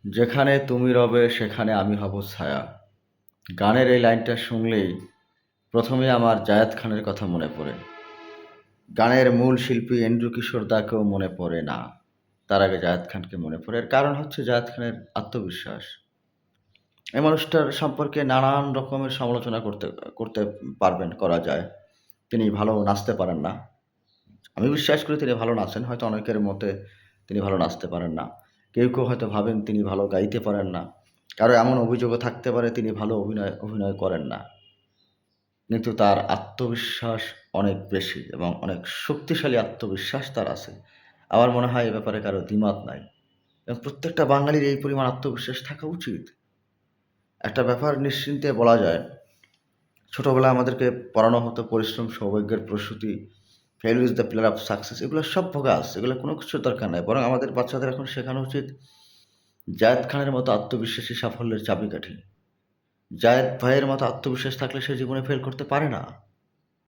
যেখানে তুমি রবে সেখানে আমি হব ছায়া। গানের এই লাইনটা শুনলেই প্রথমে আমার জায়েদ খানের কথা মনে পড়ে। গানের মূল শিল্পী এন্ড্রু কিশোর দাকেও মনে পড়ে না। তার আগে জায়েদ খানকে মনে পড়ে। এর কারণ হচ্ছে জায়েদ খানের আত্মবিশ্বাস। এই মানুষটার সম্পর্কে নানান রকমের সমালোচনা করতে করতে করা যায়। তিনি ভালো নাচতে পারেন না। আমি বিশ্বাস করি তিনি ভালো নাচেন। হয়তো অনেকের মতে তিনি ভালো নাচতে পারেন না। কেউ হয়তো ভাবেন তিনি ভালো গাইতে পারেন না। কারো এমন অভিযোগও থাকতে পারে তিনি ভালো অভিনয় করেন না। কিন্তু তার আত্মবিশ্বাস অনেক বেশি এবং অনেক শক্তিশালী আত্মবিশ্বাস তার আছে। আমার মনে হয় এ ব্যাপারে কারো দ্বিমত নাই। এবং প্রত্যেকটা বাঙালির এই পরিমাণ আত্মবিশ্বাস থাকা উচিত। একটা ব্যাপার নিশ্চিন্তে বলা যায়, ছোটবেলায় আমাদেরকে পড়ানো হতো পরিশ্রম, সৌভাগ্যের প্রসূতি, failure is the pillar of success, এগুলো সব ভোগাস, এগুলো কোনো কিছুর দরকার নাই। বরং আমাদের বাচ্চাদের এখন শেখানো উচিত জায়েদ খানের মতো আত্মবিশ্বাসী সাফল্যের চাবিকাঠি। জায়েদ ভাইয়ের মতো আত্মবিশ্বাস থাকলে সে জীবনে ফেল করতে পারে না।